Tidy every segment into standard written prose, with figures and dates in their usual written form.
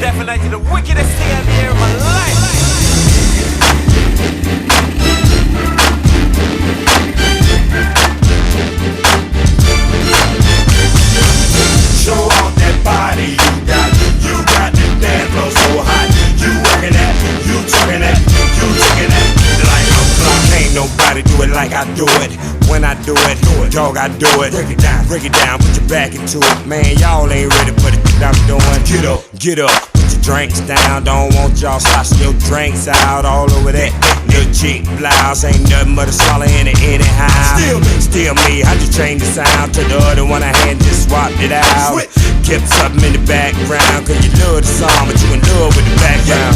definitely the wickedest thing I've ever in my life. Show off that body you got the dance floor so hot. You working that, you talking that, you taking that like a clock. Can't nobody do it like I do it. When I do it, dog, I do it. Break it down, put your back into it. Man, y'all ain't ready for the shit I'm doing. Get up, put your drinks down. Don't want y'all sloshing your drinks out all over that little chick blouse. Ain't nothing but a swallow in it anyhow. Still me, I just changed the sound to the other one I had, just swapped it out. Kept something in the background, cause you love the song, but you in love with the background.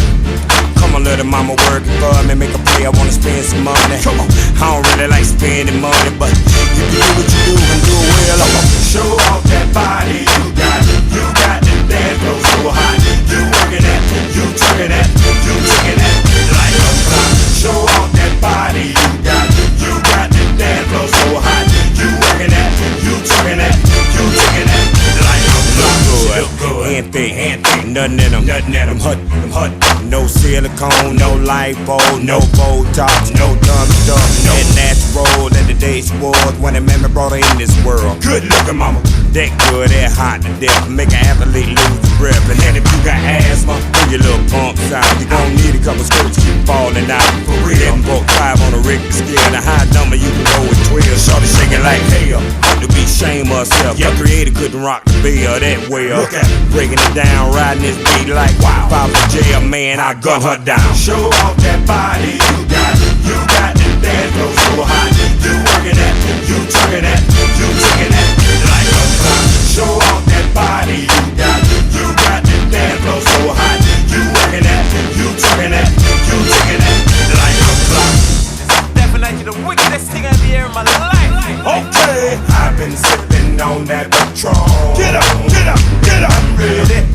Come on, little mama, working for me, make a play, I wanna spend some money. Come on, I don't really like spending money, but if you do what you do and do it well, show off that body you got the dance floor so hot. You working that, you talking that, you taking that like a clock. Show off that body you got the dance floor so hot. You working that, you talking that, you taking that like a clock. Good, and thick, nothing in them, hut. No silicone, no lipo, no Botox, no dumb stuff, no natural that the day she was when a man brought her in this world. Good looking mama, that good, that hot to death, make an athlete lose the breath. And then if you got asthma, pull your little pumps out. You gon' need a couple skirts, keep falling out. For real, broke 5 on a Richter scale. The high number you can go with 12. Shorty shaking like hell, ought to be shame herself. Your creator couldn't rock the bell that well. Look at her, breaking it down, riding this beat like wow. If I was jail, man, I gun her down. Show off that body you got the dance floor so hot. You working that, you talking that, you taking that like a clock. Show off that body you got the dance floor so hot. You working that, you talking that, you taking that like a clock. Definitely the wickedest thing I've ever in my life. Okay, I've been sipping on that Patron. Get up, I'm ready.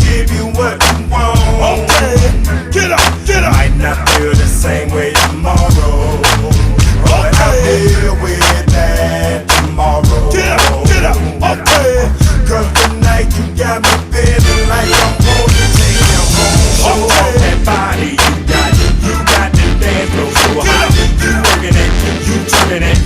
Give you what you want. Okay, get up. Might not feel the same way tomorrow, but I'll deal with that tomorrow. Get up, okay. Cause tonight you got me feeling like I'm gonna take you home. Show off that body you got the dance floor so hot. You working it, you turning it.